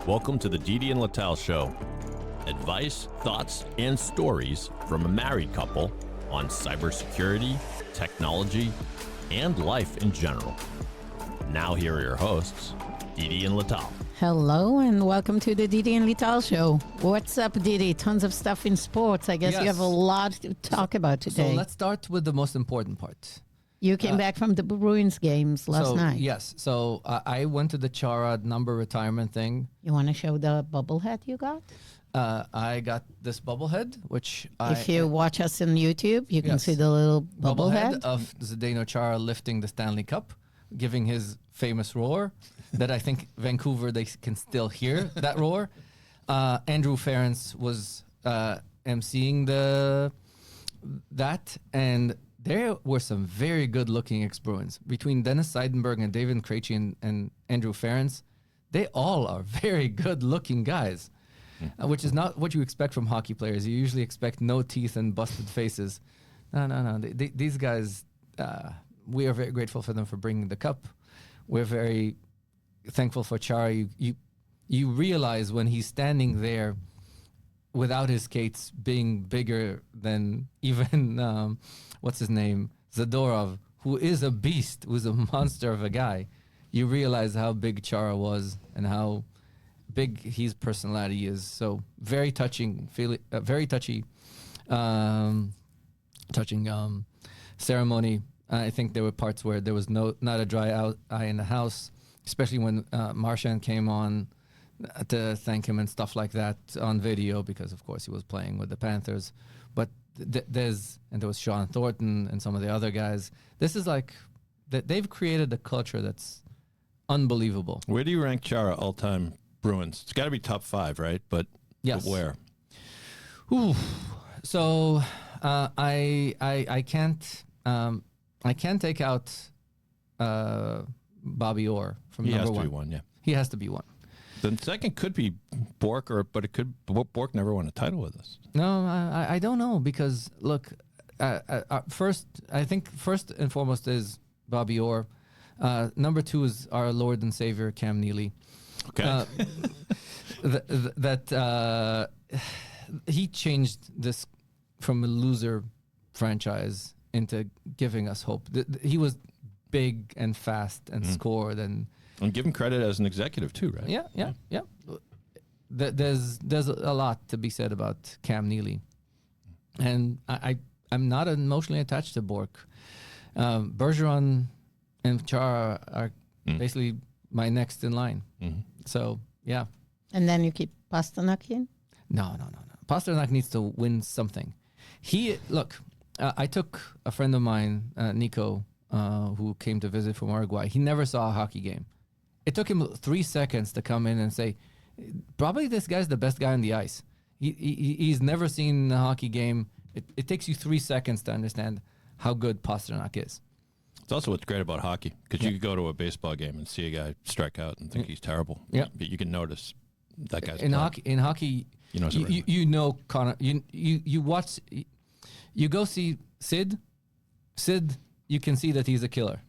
Welcome to the Didi and Lital Show. Advice, thoughts, and stories from a married couple on cybersecurity, technology, and life in general. Now here are your hosts, Didi and Lital. Hello and welcome to the Didi and Lital Show. What's up, Didi? Tons of stuff in sports. I guess you have a lot to talk about today. So let's start with the most important part. You came back from the Bruins games last night. Yes. So I went to the Chara number retirement thing. You want to show the bubblehead you got? I got this bubblehead, which If you watch us on YouTube, you can Yes. see the little bubblehead. of Zdeno Chara lifting the Stanley Cup, giving his famous roar that I think Vancouver, they can still hear that roar. Andrew Ference was emceeing that, and there were some very good-looking ex-Bruins. Between Dennis Seidenberg and David Krejci and Andrew Ference, they all are very good-looking guys, which is not what you expect from hockey players. You usually expect no teeth and busted faces. No. These guys, we are very grateful for them for bringing the cup. We're very thankful for Chara. You realize when he's standing there without his skates being bigger than even, what's his name, Zadorov, who is a beast, who's a monster of a guy, you realize how big Chara was and how big his personality is. So very touching, very touchy, touching ceremony. I think there were parts where there was not a dry eye in the house, especially when Marchand came on to thank him and stuff like that on video, because of course he was playing with the Panthers. But there was Sean Thornton and some of the other guys. This is like they've created a culture that's unbelievable. Where do you rank Chara all-time Bruins? It's got to be top 5, right? But Yes. But where? Ooh. So I can't take out Bobby Orr from He number has to one. be one, yeah. He has to be one. The second could be Bork, but it could. Bork never won a title with us. No, I don't know, because look, first and foremost is Bobby Orr. Number 2 is our Lord and Savior Cam Neely. Okay. He changed this from a loser franchise into giving us hope. He was big and fast and scored and give him credit as an executive too, right? yeah. There's a lot to be said about Cam Neely, and I'm not emotionally attached to Bork. Bergeron and Chara are basically my next in line. So yeah. And then you keep Pasternak in? No. Pasternak needs to win something. I took a friend of mine, Nico, who came to visit from Uruguay. He never saw a hockey game. It took him 3 seconds to come in and say, probably this guy's the best guy on the ice. He's never seen a hockey game. It takes you 3 seconds to understand how good Pasternak is. It's also what's great about hockey, because you could go to a baseball game and see a guy strike out and think he's terrible. Yeah. But you can notice that guy's In hockey, you know Connor. You watch. You go see Sid. Sid, you can see that he's a killer.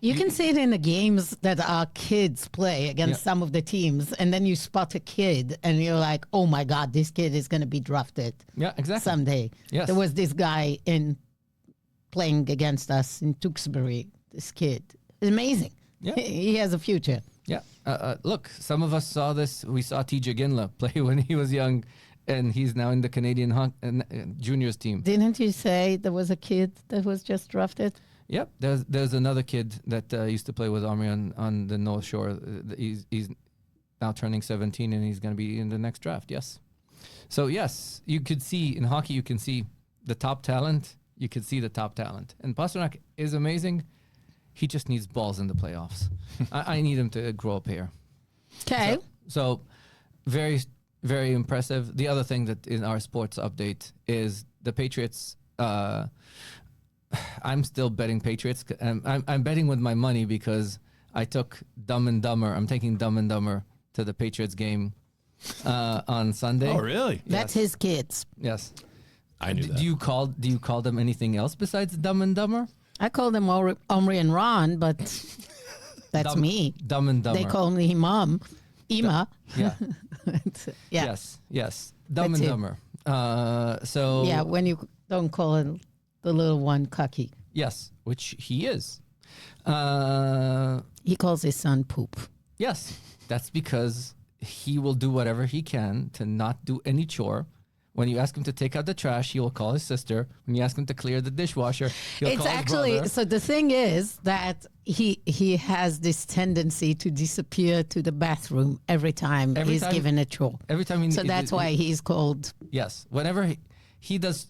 You can see it in the games that our kids play against some of the teams, and then you spot a kid, and you're like, oh my God, this kid is going to be drafted Yeah, exactly. someday. Yes. There was this guy playing against us in Tewksbury, this kid. It's amazing. Yeah. He has a future. Yeah. Look, some of us saw this. We saw TJ Ginla play when he was young, and he's now in the Canadian juniors team. Didn't you say there was a kid that was just drafted? Yep. There's another kid that used to play with Omri on the North Shore. He's now turning 17, and he's going to be in the next draft. Yes. So yes, you could see in hockey, you can see the top talent. You could see the top talent, and Pasternak is amazing. He just needs balls in the playoffs. I need him to grow up here. Okay. So very, very impressive. The other thing that in our sports update is the Patriots. I'm still betting Patriots. I'm betting with my money because I took Dumb and Dumber. I'm taking Dumb and Dumber to the Patriots game on Sunday. Oh, really? That's his kids. Yes. I knew that. Do you call them anything else besides Dumb and Dumber? I call them Omri and Ron, but that's me. Dumb and Dumber. They call me Mom. Ima. Yeah. Yeah. Yes. Dumb That's and it. Dumber. So Yeah, when you don't call it the little one cocky. yes, which he is. He calls his son poop. Yes, that's because he will do whatever he can to not do any chore. When you ask him to take out the trash, he will call his sister. When you ask him to clear the dishwasher, he'll It's call his actually brother. so the thing is that he has this tendency to disappear to the bathroom every time Every he's time- given a chore. Every time he So that's why he's called. yes, whenever he does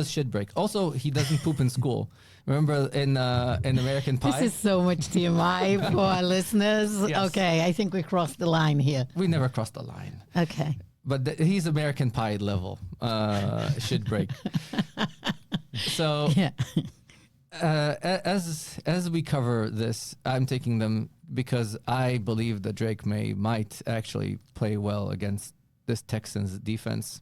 shit break. Also, he doesn't poop in school. Remember in American Pie? This is so much TMI for our listeners. Yes. Okay, I think we crossed the line here. We never crossed the line. Okay. But he's American Pie level shit break. So Yeah. as we cover this, I'm taking them because I believe that Drake might actually play well against this Texans defense,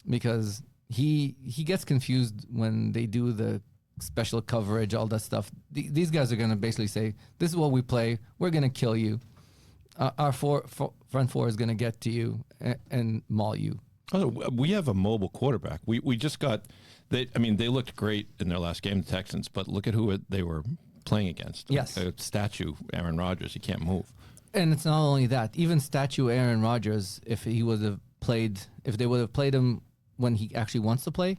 because he gets confused when they do the special coverage, all that stuff. These guys are going to basically say, this is what we play. We're going to kill you. Our front four is going to get to you and maul you. Oh, we have a mobile quarterback. We just got they looked great in their last game, the Texans, but look at who they were playing against. Yes. A statue, Aaron Rodgers. He can't move. And it's not only that. Even statue Aaron Rodgers, if they would have played him when he actually wants to play,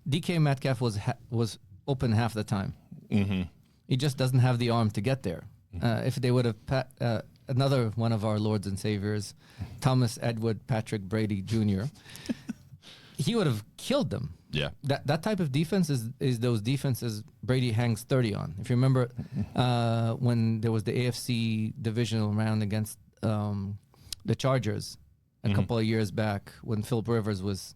DK Metcalf was open half the time. Mm-hmm. He just doesn't have the arm to get there. If they would have another one of our lords and saviors, Thomas Edward Patrick Brady Jr., he would have killed them. Yeah. That type of defense is those defenses Brady hangs 30 on. If you remember when there was the AFC divisional round against the Chargers a couple of years back, when Philip Rivers was,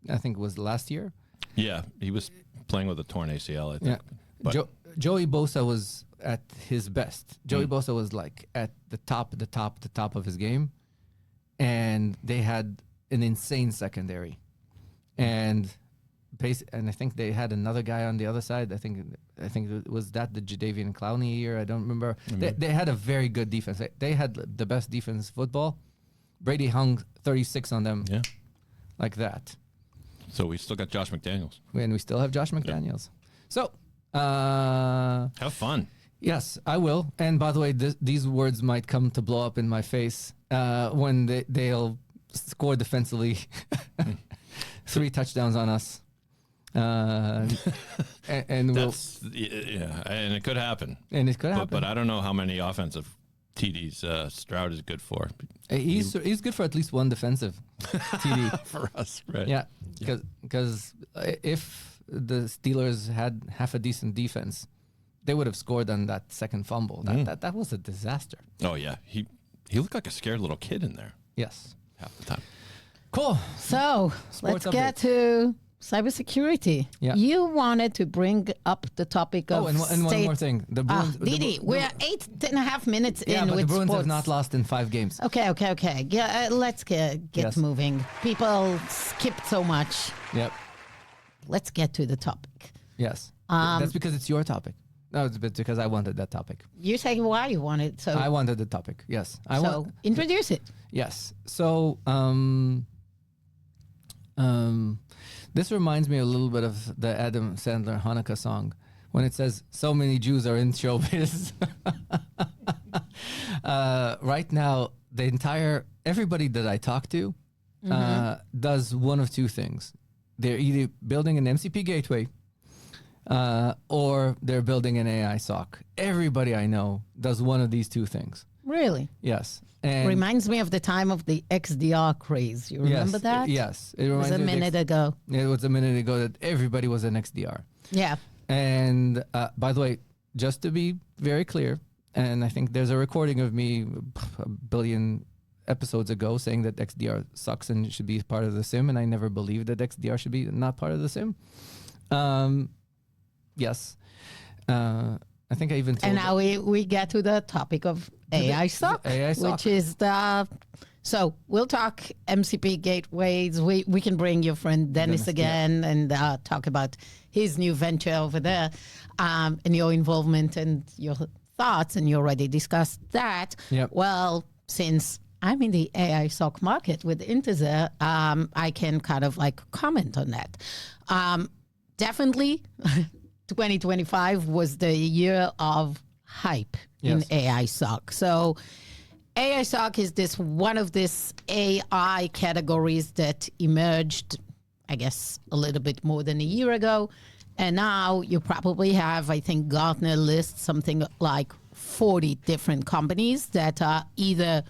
I think it was last year. Yeah, he was playing with a torn ACL, I think. Yeah. But Joey Bosa was at his best. Joey Bosa was like at the top of his game, and they had an insane secondary, and I think they had another guy on the other side. I think it was the Jadeveon Clowney year. I don't remember. They had a very good defense. They had the best defense football. Brady hung 36 on them, yeah. like that. So we still got Josh McDaniels. And we still have Josh McDaniels. So. Have fun. Yes, I will. And by the way, these words might come to blow up in my face when they'll score defensively. 3 touchdowns on us. And That's yeah, and it could happen. And it could happen. But I don't know how many offensive TDs Stroud is good for. He's good for at least one defensive TD. For us, right? Yeah, because if the Steelers had half a decent defense, they would have scored on that second fumble. That was a disaster. Oh yeah, he looked like a scared little kid in there Yes. half the time. Cool. So Sports let's get to cybersecurity. Yeah. You wanted to bring up the topic of and one state. more thing. The Bruins. Didi, we're 8.5 minutes in but with the Bruins sports. have not lost in 5 games. Okay. Yeah, let's get Yes. moving. People skipped so much. Yep. Let's get to the topic. Yes. That's because it's your topic. No, it's because I wanted that topic. You say why you want it. So, I wanted the topic. Yes. introduce it. Yes. So, this reminds me a little bit of the Adam Sandler Hanukkah song when it says, "So many Jews are in showbiz." Right now, everybody that I talk to does one of 2 things. They're either building an MCP gateway or they're building an AI SOC. Everybody I know does one of these 2 things. Really? Yes. And Reminds me of the time of the XDR craze. You remember that? Yes. It It was reminds a me of the minute ago. It was a minute ago that everybody was an XDR. Yeah. And by the way, just to be very clear, and I think there's a recording of me a billion episodes ago saying that XDR sucks and should be part of the SIM, and I never believed that XDR should be not part of the SIM. Yes. I think I even told And now we get to the topic of AI SOC, AI SOC. which is the... So we'll talk MCP gateways. We can bring your friend Dennis again and talk about his new venture over there and your involvement and your thoughts. And you already discussed that. Yep. Well, since I'm in the AI SOC market with Intezer, I can kind of like comment on that. Definitely, 2025 was the year of hype in AI SOC. So AI SOC is one of this AI categories that emerged, I guess, a little bit more than a year ago. And now you probably have, I think Gartner lists something like 40 different companies that are either,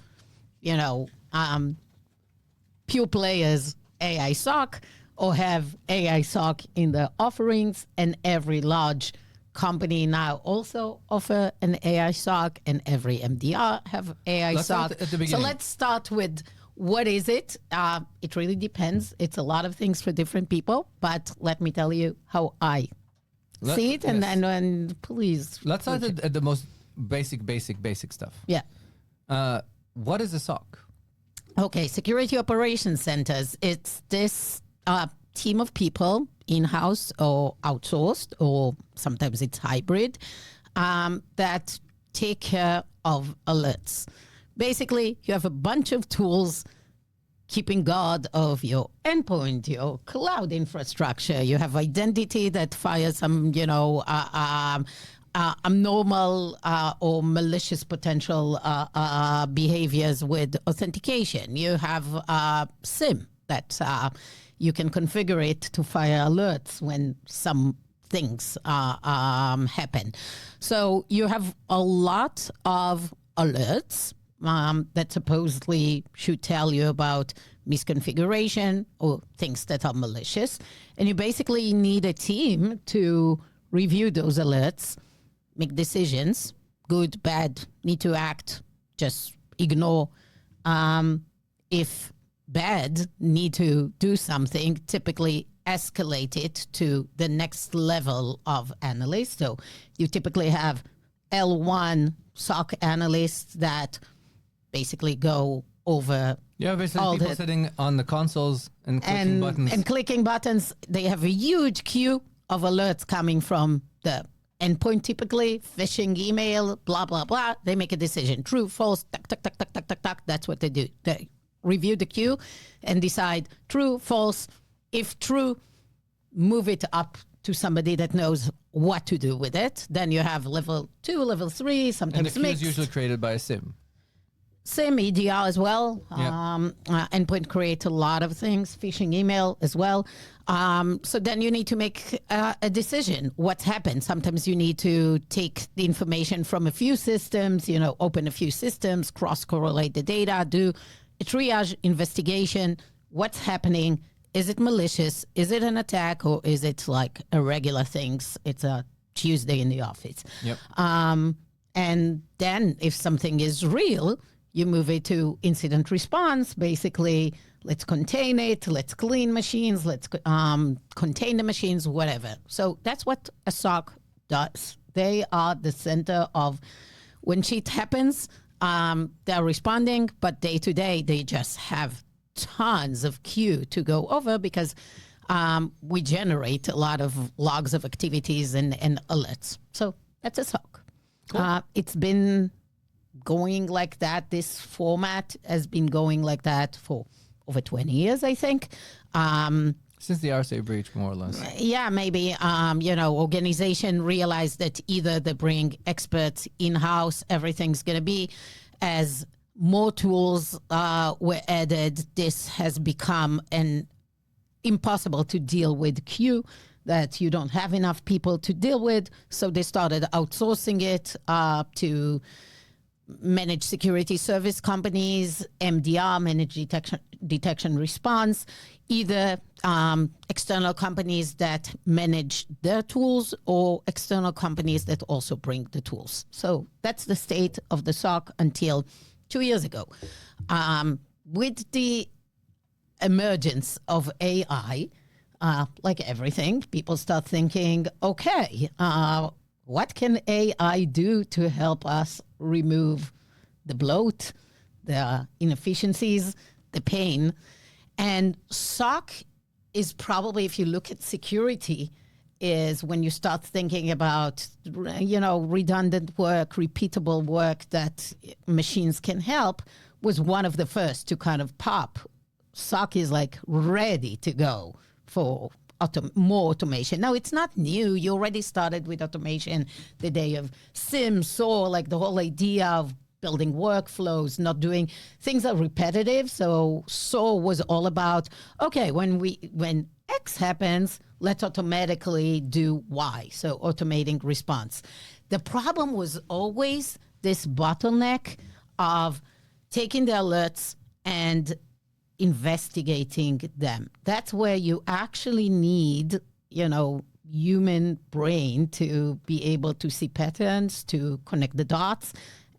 pure players AI SOC or have AI SOC in their offerings, and every large company now also offer an AI SOC, and every MDR have AI SOC. At the beginning. So let's start with what is it? It really depends. It's a lot of things for different people, but let me tell you how I see it, and then please. Let's start at the most basic stuff. Yeah. What is a SOC? Okay, Security Operations Centers. It's this team of people, in-house or outsourced, or sometimes it's hybrid, that take care of alerts. Basically, you have a bunch of tools keeping guard of your endpoint, your cloud infrastructure. You have identity that fires some, abnormal or malicious potential behaviors with authentication. You have SIM that you can configure it to fire alerts when some things happen. So you have a lot of alerts that supposedly should tell you about misconfiguration or things that are malicious. And you basically need a team to review those alerts, make decisions, good, bad, need to act, just ignore. If bad, need to do something, typically escalate it to the next level of analyst. So you typically have L1 SOC analysts that basically go over basically people sitting on the consoles and clicking buttons. And clicking buttons. They have a huge queue of alerts coming from the endpoint, typically, phishing email, blah, blah, blah. They make a decision. True, false, tuck, tuck, tuck, tuck, tuck, tuck, tuck. That's what they do. They review the queue and decide true, false. If true, move it up to somebody that knows what to do with it. Then you have level 2, level 3, sometimes and the queue mixed. is usually created by a SIM. SIM, EDR as well. Yeah. Endpoint creates a lot of things, phishing email as well. So then you need to make a decision. What's happened? Sometimes you need to take the information from a few systems, open a few systems, cross-correlate the data, do a triage investigation. What's happening? Is it malicious? Is it an attack? Or is it like a regular things? It's a Tuesday in the office. Yep. And then if something is real, you move it to incident response. Basically, let's contain it, let's clean machines, let's contain the machines, whatever. So that's what a SOC does. They are the center of when shit happens, they're responding, but day to day, they just have tons of queue to go over because we generate a lot of logs of activities and alerts. So that's a SOC. Cool. It's been going like that. This format has been going like that for over 20 years, I think. Since the RSA breach, more or less. Yeah, maybe, organization realized that either they bring experts in-house, everything's going to be. As more tools were added, this has become an impossible to deal with queue that you don't have enough people to deal with. So they started outsourcing it to managed security service companies, MDR, managed detection response, either external companies that manage their tools or external companies that also bring the tools. So that's the state of the SOC until 2 years ago. With the emergence of AI, like everything, people start thinking, okay, what can AI do to help us remove the bloat, the inefficiencies, the pain? And SOC is probably, if you look at security, is when you start thinking about, redundant work, repeatable work that machines can help. was one of the first to kind of pop. SOC is like ready to go for more automation. Now, it's not new. You already started with automation the day of SIM, SOAR, like the whole idea of building workflows, not doing things that are repetitive. So SOAR was all about, okay, when X happens, let's automatically do Y. So automating response. The problem was always this bottleneck of taking the alerts and investigating them. That's where you actually need, human brain to be able to see patterns, to connect the dots,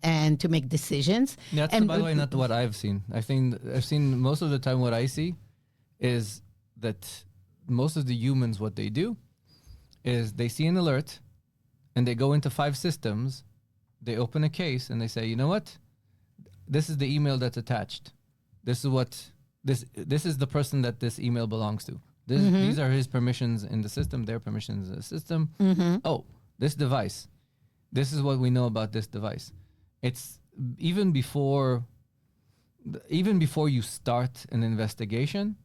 and to make decisions. That's, and by the way, not what I've seen. I've seen most of the time what I see is that most of the humans, what they do is they see an alert and they go into 5 systems, they open a case and they say, you know what? This is the email that's attached. This is what this is the person that this email belongs to. These are his permissions in the system, their permissions in the system. Oh, this device. This is what we know about this device. It's even before you start an investigation,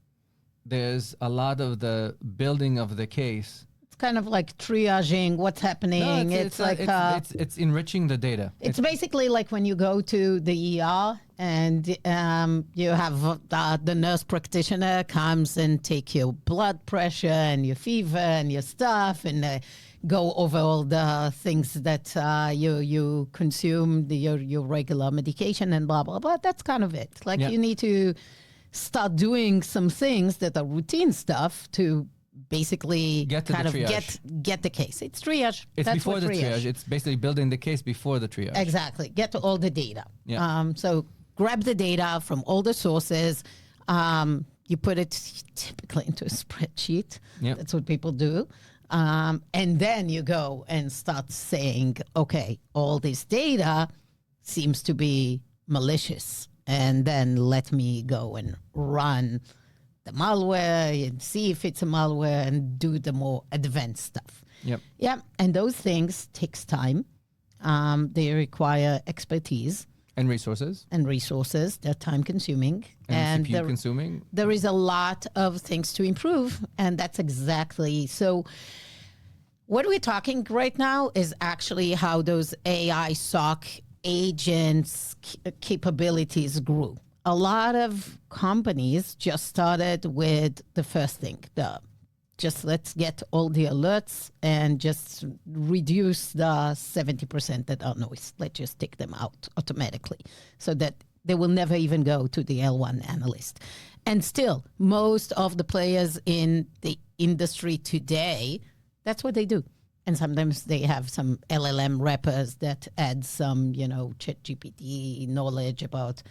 there's a lot of the building of the case. It's kind of like triaging what's happening. No, it's enriching the data. It's basically like when you go to the ER and you have the nurse practitioner comes and take your blood pressure and your fever and your stuff and go over all the things that you consume, your regular medication and blah, blah, blah. That's kind of it. Like you need to start doing some things that are routine stuff to basically get the case. It's triage. It's That's before what the triage. It's basically building the case before the triage. Exactly. Get to all the data. Yeah. So grab the data from all the sources. You put it typically into a spreadsheet. Yep. That's what people do. And then you go and start saying, okay, all this data seems to be malicious. And then let me go and run the malware and see if it's a malware and do the more advanced stuff. Yep. Yeah. And those things takes time. They require expertise. And resources. They're time consuming. And CPU consuming. There is a lot of things to improve. And that's exactly so. What we're talking right now is actually how those AI SOC agents capabilities grew. A lot of companies just started with the first thing, just let's get all the alerts and just reduce the 70% that are noise. Let's just take them out automatically so that they will never even go to the L1 analyst. And still, most of the players in the industry today, that's what they do. And sometimes they have some LLM wrappers that add some, ChatGPT knowledge about,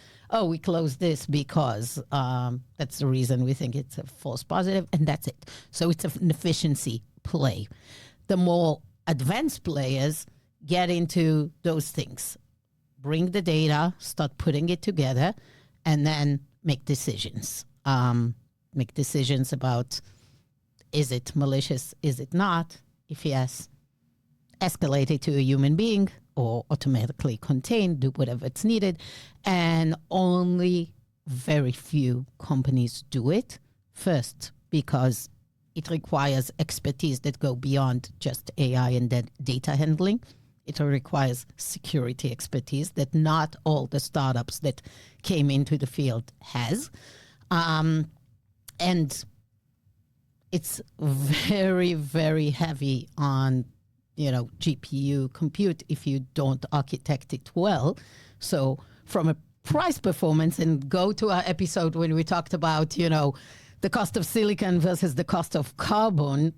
we closed this because that's the reason we think it's a false positive, and that's it. So it's an efficiency play. The more advanced players get into those things, bring the data, start putting it together, and then make decisions. Make decisions about, is it malicious, is it not? If yes, escalate it to a human being or automatically contain, do whatever it's needed. And only very few companies do it. First, because it requires expertise that go beyond just AI and data handling. It requires security expertise that not all the startups that came into the field has. And it's very, very heavy on, GPU compute if you don't architect it well. So from a price performance, and go to our episode when we talked about, the cost of silicon versus the cost of carbon,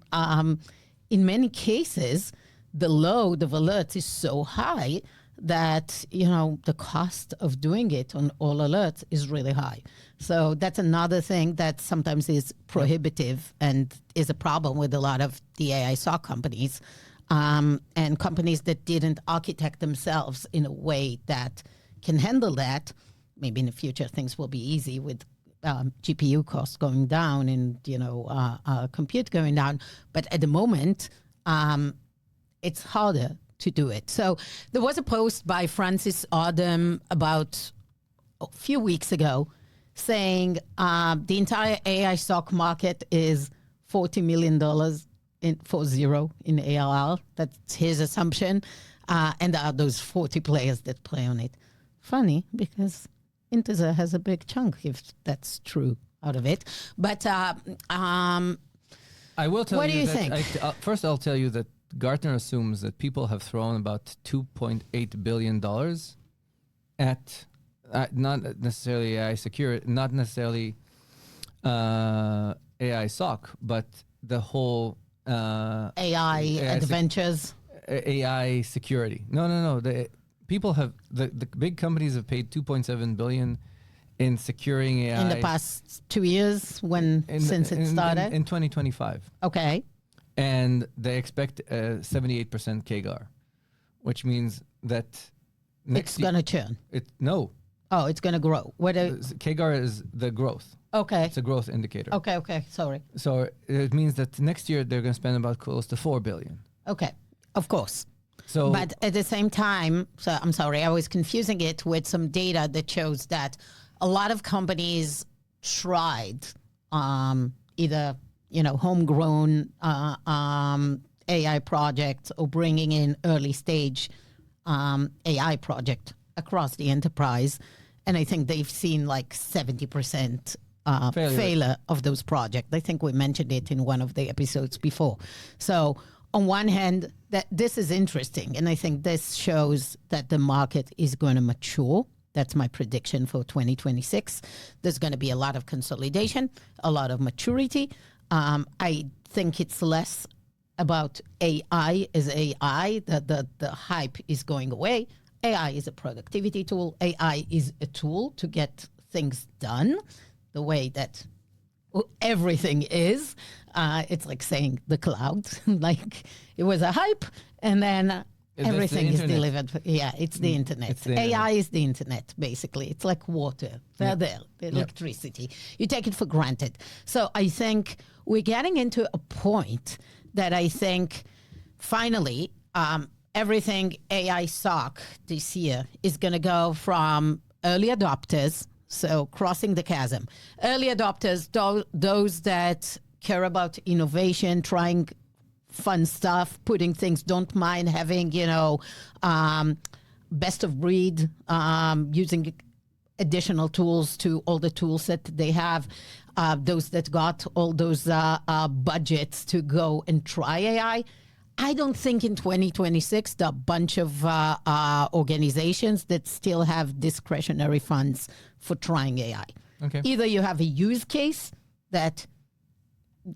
in many cases, the load of alerts is so high that, the cost of doing it on all alerts is really high. So that's another thing that sometimes is prohibitive and is a problem with a lot of the AI SOC companies and companies that didn't architect themselves in a way that can handle that. Maybe in the future things will be easy with GPU costs going down and, compute going down. But at the moment, it's harder to do it. So there was a post by Francis Odom about a few weeks ago saying the entire AI SOC market is $40 million in ARR. That's his assumption. And there are those 40 players that play on it. Funny, because Intezer has a big chunk, if that's true, out of it. But I will tell what you do you that think? first, I'll tell you that Gartner assumes that people have thrown about $2.8 billion at not necessarily AI security, not necessarily AI SOC, but the whole AI adventures. AI security. No. The people have the big companies have paid $2.7 billion in securing AI In the past 2 years, since it started? in 2025. Okay. And they expect a 78% CAGR, which means that It's going to churn. Oh, it's going to grow. CAGR is the growth. Okay. It's a growth indicator. Okay. Sorry. So it means that next year they're going to spend about close to $4 billion. Okay. Of course. So, but at the same time, so I'm sorry, I was confusing it with some data that shows that a lot of companies tried either homegrown AI projects or bringing in early stage AI project across the enterprise, and I think they've seen like 70% failure of those projects. I think we mentioned it in one of the episodes before. So on one hand, that this is interesting, and I think this shows that the market is going to mature. That's my prediction for 2026. There's going to be a lot of consolidation, a lot of maturity. I think it's less about AI as AI, that the hype is going away. AI is a productivity tool. AI is a tool to get things done the way that everything is. It's like saying the cloud, like it was a hype and then everything is delivered. Yeah, it's the internet. It's the AI internet. is the internet, basically. It's like water. They're there, the electricity. You take it for granted. So I think we're getting into a point that I think finally everything AI SOC this year is going to go from early adopters, so crossing the chasm. Early adopters, those that care about innovation, trying fun stuff, putting things, don't mind having, best of breed, using additional tools to all the tools that they have, those that got all those budgets to go and try AI. I don't think in 2026, the bunch of organizations that still have discretionary funds for trying AI. Okay. Either you have a use case that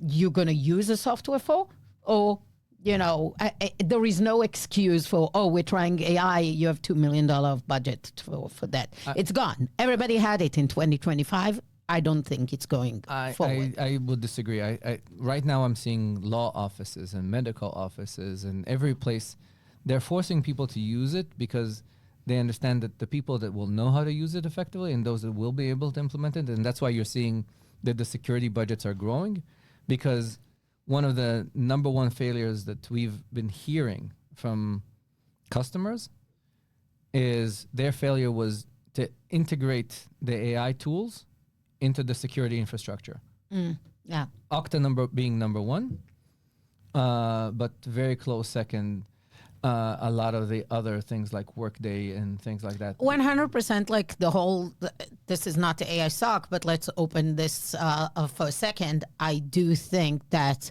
you're going to use a software for, or, there is no excuse for, we're trying AI, you have $2 million of budget for that. It's gone. Everybody had it in 2025. I don't think it's going forward. I would disagree. Right now I'm seeing law offices and medical offices and every place, they're forcing people to use it because they understand that the people that will know how to use it effectively and those that will be able to implement it, and that's why you're seeing that the security budgets are growing, because one of the number one failures that we've been hearing from customers is their failure was to integrate the AI tools into the security infrastructure. Yeah. Okta being number one, but very close second, a lot of the other things like Workday and things like that. 100%, like this is not the AI SOC, but let's open this for a second. I do think that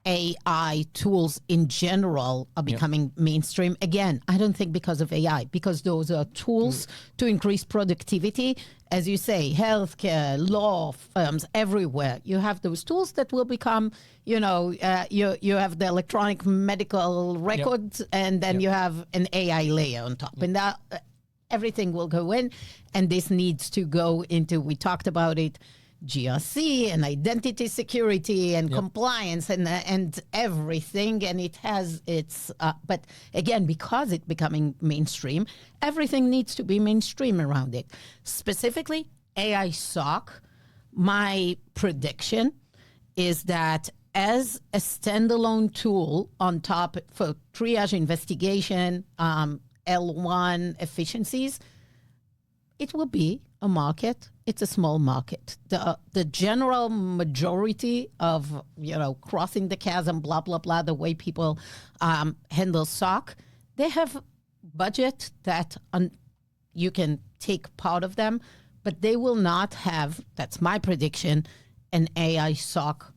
AI tools in general are becoming mainstream. Again, I don't think because of AI, because those are tools to increase productivity. As you say, healthcare, law firms, everywhere. You have those tools that will become, you have the electronic medical records, and then you have an AI layer on top. And that everything will go in, and this needs to go into, we talked about it, GRC and identity security and compliance and everything, and it has its but again, because it's becoming mainstream, everything needs to be mainstream around it. Specifically AI SOC, my prediction is that as a standalone tool on top for triage investigation, L1 efficiencies, it will be a market. It's a small market. The general majority of, crossing the chasm, blah, blah, blah, the way people handle SOC, they have budget that you can take part of them, but they will not have, that's my prediction, an AI SOC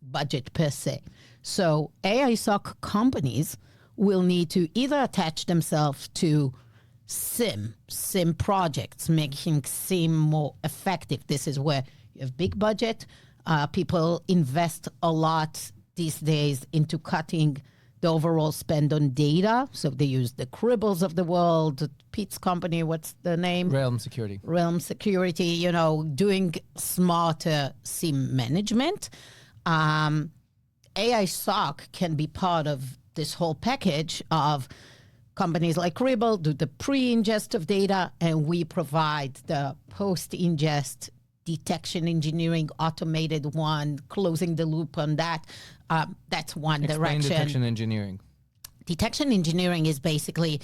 budget per se. So AI SOC companies will need to either attach themselves to SIM projects, making SIM more effective. This is where you have big budget. People invest a lot these days into cutting the overall spend on data. So they use the Cribbles of the world, Pete's company, what's the name? Realm Security, doing smarter SIM management. AI SOC can be part of this whole package of companies like Cribble do the pre-ingest of data, and we provide the post-ingest detection engineering, automated one, closing the loop on that. That's one Explain direction. detection engineering. Detection engineering is basically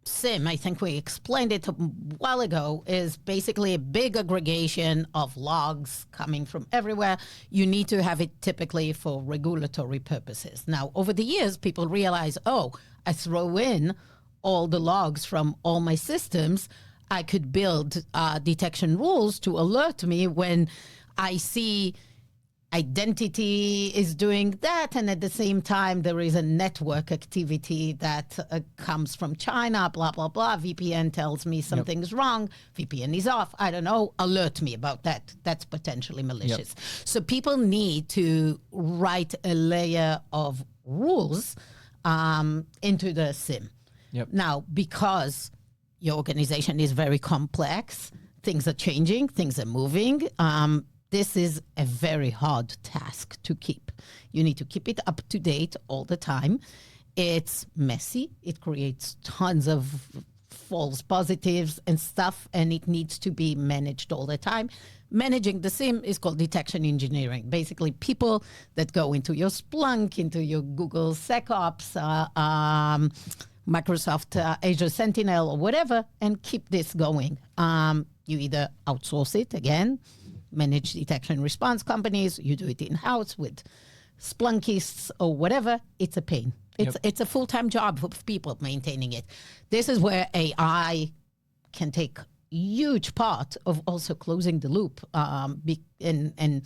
SIM, I think we explained it a while ago, is basically a big aggregation of logs coming from everywhere. You need to have it typically for regulatory purposes. Now, over the years, people realize, I throw in all the logs from all my systems. I could build detection rules to alert me when I see identity is doing that, and at the same time there is a network activity that comes from China, blah, blah, blah. VPN tells me something's wrong. VPN is off. I don't know. Alert me about that. That's potentially malicious. So people need to write a layer of rules into the SIM. Now, because your organization is very complex, things are changing, things are moving. This is a very hard task to keep. You need to keep it up to date all the time. It's messy. It creates tons of false positives and stuff, and it needs to be managed all the time. Managing the SIM is called detection engineering. Basically, people that go into your Splunk, into your Google SecOps, Microsoft Azure Sentinel or whatever, and keep this going. You either outsource it, again, manage detection response companies, you do it in-house with Splunkists or whatever. It's a pain. It's a full-time job for people maintaining it. This is where AI can take huge part of also closing the loop and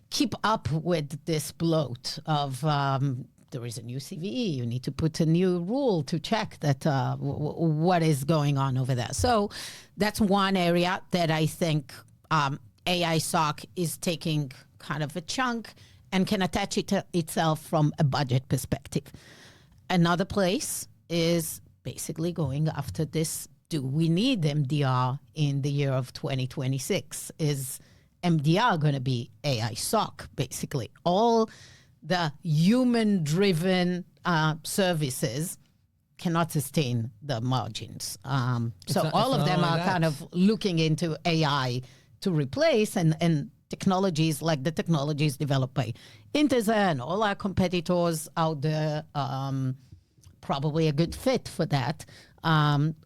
keep up with this bloat of there is a new CVE, you need to put a new rule to check that what is going on over there. So that's one area that I think AI SOC is taking kind of a chunk and can attach it to itself from a budget perspective. Another place is basically going after this, do we need MDR in the year of 2026? Is MDR going to be AI SOC, basically? All the human-driven services cannot sustain the margins. So all of them are kind of looking into AI to replace, and technologies like the technologies developed by Intesa and all our competitors out there, probably a good fit for that.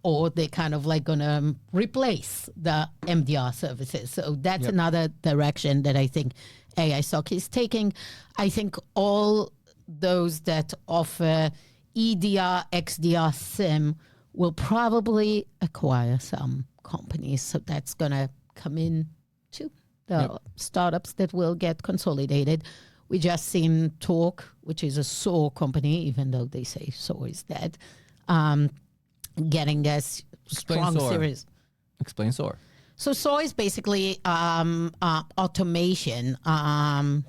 Or they kind of like going to replace the MDR services. So that's another direction that I think AI SOC is taking. I think all those that offer EDR, XDR, SIM will probably acquire some companies. So that's going to come in to the startups that will get consolidated. We just seen Talk, which is a SOAR company, even though they say SOAR is dead, getting a strong series. Explain SOAR. So SOAR is basically automation,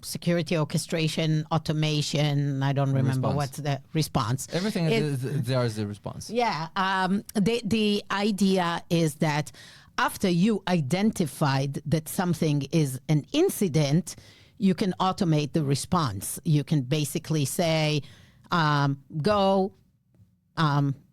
security orchestration, automation. I don't remember what's the response. Everything there is the response. Yeah. The idea is that after you identified that something is an incident, you can automate the response. You can basically say, go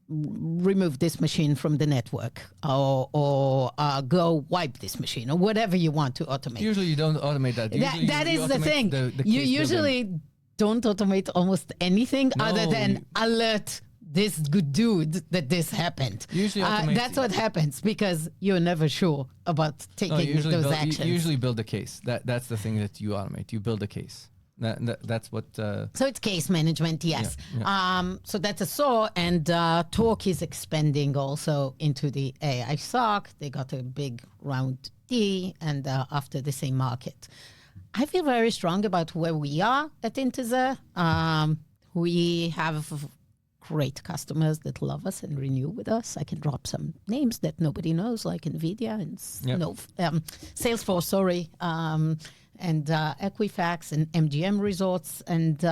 remove this machine from the network, or go wipe this machine, or whatever you want to automate. Usually you don't automate that. That is the thing. You usually don't automate almost anything other than alert this good dude that this happened. Usually automates that's what happens because you're never sure about taking those actions. You usually build a case. That's the thing that you automate. You build a case. That's what. So it's case management, yes. Yeah. So that's a SOC, and Talk is expanding also into the AI SOC. They got a big round D, and after the same market. I feel very strong about where we are at Intezer. We have great customers that love us and renew with us. I can drop some names that nobody knows, like NVIDIA and Salesforce, and Equifax and MGM Resorts. And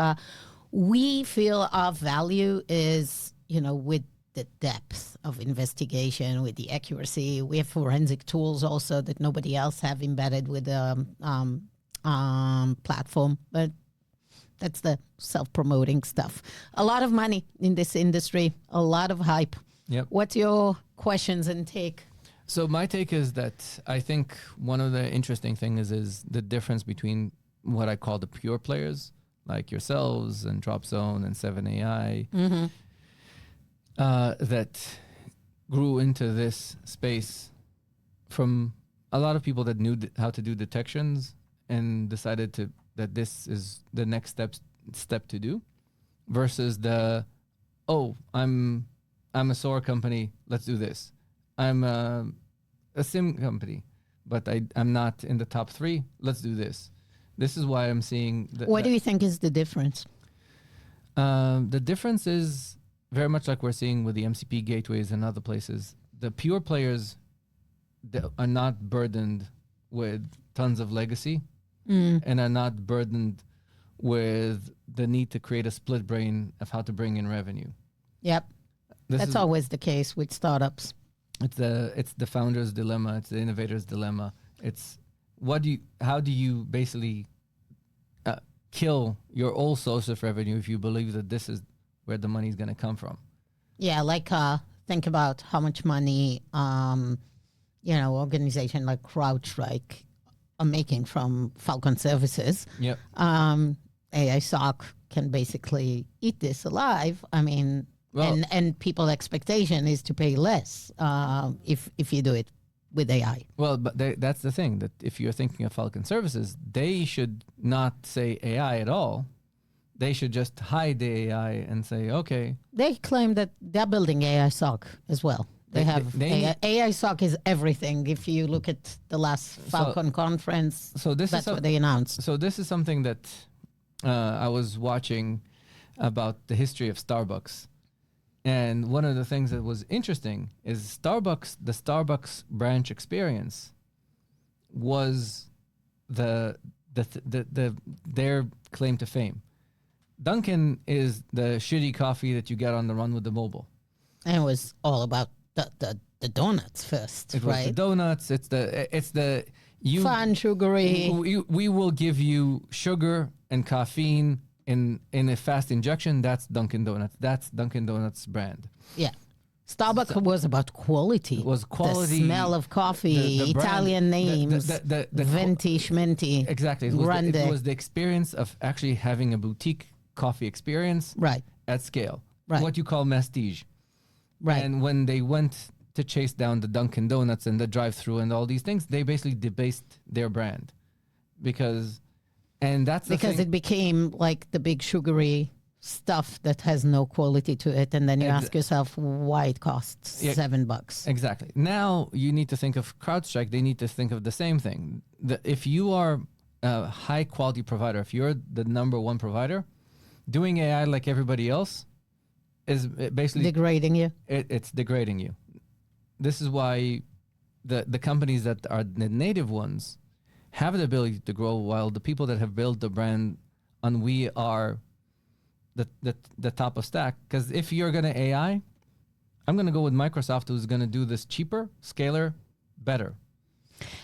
we feel our value is, with the depth of investigation, with the accuracy. We have forensic tools also that nobody else have embedded with the platform. But that's the self-promoting stuff. A lot of money in this industry, a lot of hype. Yep. What's your questions and take? So my take is that I think one of the interesting things is the difference between what I call the pure players, like yourselves and Dropzone and 7AI, that grew into this space from a lot of people that knew how to do detections and decided that this is the next step to do, versus I'm a SOAR company, let's do this. I'm a SIM company, but I'm not in the top 3. Let's do this. This is why I'm seeing. What do you think is the difference? The difference is very much like we're seeing with the MCP gateways and other places. The pure players are not burdened with tons of legacy and are not burdened with the need to create a split brain of how to bring in revenue. Yep. That's always the case with startups. It's the founder's dilemma. It's the innovator's dilemma. It's how do you basically kill your old source of revenue if you believe that this is where the money is going to come from? Yeah, like think about how much money organization like CrowdStrike are making from Falcon Services. Yep. AI SOC can basically eat this alive. I mean, and people's expectation is to pay less if you do it with AI. Well, but that's the thing, that if you're thinking of Falcon Services, they should not say AI at all. They should just hide the AI and say, okay. They claim that they're building AI SOC as well. They have AI SOC is everything. If you look at the last Falcon conference, that's what they announced. So this is something that I was watching about the history of Starbucks. And one of the things that was interesting is the Starbucks branch experience was their claim to fame. Dunkin' is the shitty coffee that you get on the run with the mobile. And it was all about the donuts first, it was right? The donuts. It's the fun, sugary. We will give you sugar and caffeine in a fast injection. That's Dunkin' Donuts. That's Dunkin' Donuts brand. Yeah. Starbucks was about quality. It was quality. The smell of coffee, the Italian names, the venti, schmenti. Exactly. It was the experience of actually having a boutique coffee experience at scale. Right. What you call prestige. Right. And when they went to chase down the Dunkin' Donuts and the drive-through and all these things, they basically debased their brand because it became like the big sugary stuff that has no quality to it, and then you ask yourself why it costs $7. Exactly. Now you need to think of CrowdStrike. They need to think of the same thing. If you are a high quality provider, if you're the number one provider, doing AI like everybody else is basically degrading you. It's degrading you. This is why the companies that are the native ones have the ability to grow, while the people that have built the brand and we are the top of stack. Because if you're going to AI, I'm going to go with Microsoft, who's going to do this cheaper, scalar, better.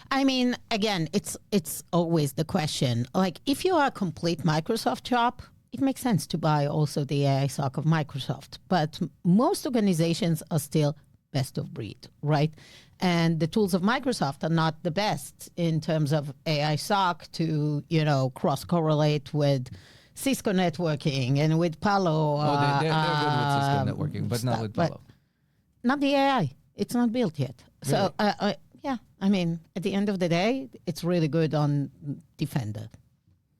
I mean, again, it's always the question. Like, if you are a complete Microsoft shop, it makes sense to buy also the AI SOC of Microsoft. But most organizations are still best of breed, right? And the tools of Microsoft are not the best in terms of AI SOC to, cross-correlate with Cisco networking and with Palo. Oh, they're good with Cisco networking, but not stuff, with but Palo. not the AI. It's not built yet. So, yeah, I mean, at the end of the day, it's really good on Defender.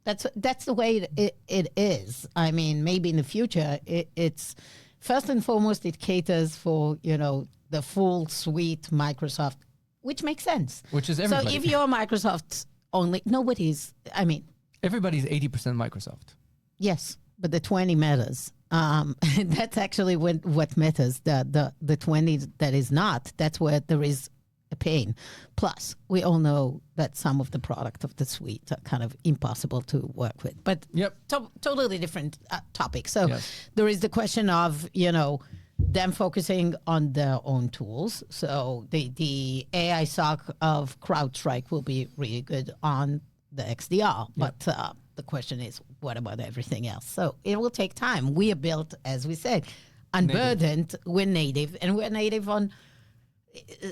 That's the way it is. I mean, maybe in the future, it's first and foremost, it caters for, the full suite Microsoft, which makes sense. Which is everybody. So if you're Microsoft only, Everybody's 80% Microsoft. yes, but the 20 matters. That's actually what matters. The 20 that is not, that's where there is a pain. Plus, we all know that some of the product of the suite are kind of impossible to work with. But totally different topic. So there is the question of, them focusing on their own tools. So the AI SOC of CrowdStrike will be really good on the XDR. But the question is, what about everything else? So it will take time. We are built, as we said, unburdened. We're native, and we're native on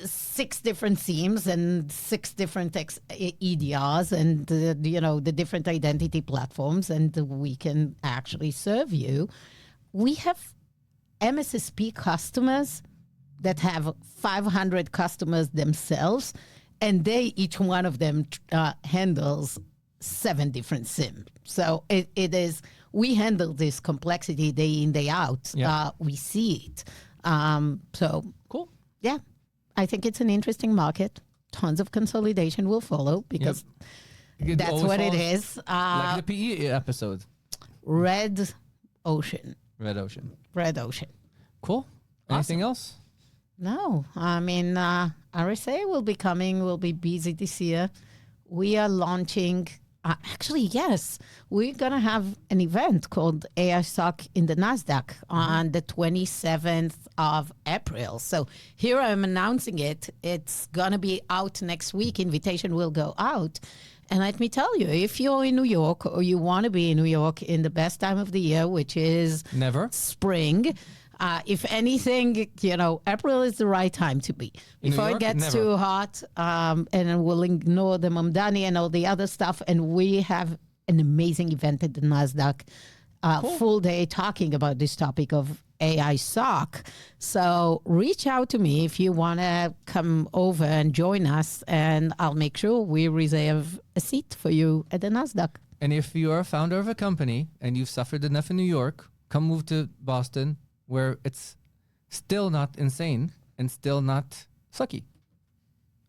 6 different SIEMs and 6 different EDRs and, the different identity platforms, and we can actually serve you. We have MSSP customers that have 500 customers themselves, and each one of them handles 7 different SIEMs. So it is, we handle this complexity day in, day out. We see it. So cool. Yeah, I think it's an interesting market. Tons of consolidation will follow because that's what it is. Like the PE episode. Red Ocean. Red Ocean. Awesome. Cool. Anything else? No. I mean, RSA will be busy this year. We are launching, yes, we're going to have an event called AI SOC in the NASDAQ on the 27th of April. So here I'm announcing it. It's going to be out next week. Invitation will go out. And let me tell you, if you're in New York or you want to be in New York in the best time of the year, which is never spring, if anything, April is the right time to be. Before it gets too hot, and we'll ignore the Mamdani and all the other stuff. And we have an amazing event at the NASDAQ, full day talking about this topic of AI SOC. So reach out to me if you want to come over and join us, and I'll make sure we reserve a seat for you at the NASDAQ. And if you're a founder of a company and you've suffered enough in New York, come move to Boston, where it's still not insane and still not sucky.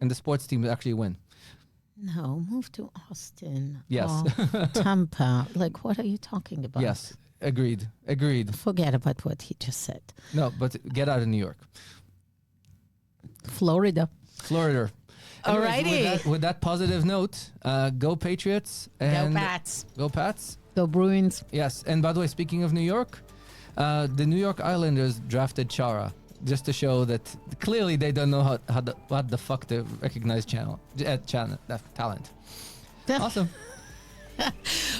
And the sports team actually win. No, move to Austin. Yes. Or Tampa. Like, what are you talking about? Yes. Agreed. Forget about what he just said. No, but get out of New York. Florida. Anyways, Alrighty. with that positive note, go Patriots. And Go Pats. Go Pats. Go Bruins. Yes. And by the way, speaking of New York, the New York Islanders drafted Chara just to show that clearly they don't know what the fuck to recognize talent. Awesome.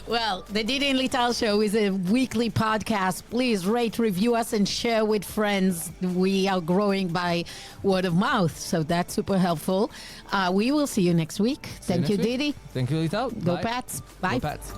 Well, the Didi and Lital show is a weekly podcast. Please rate, review us, and share with friends. We are growing by word of mouth, so that's super helpful. We will see you next week. Thank you, Didi. Thank you, Lital. Go Pats. Bye. Go Pats.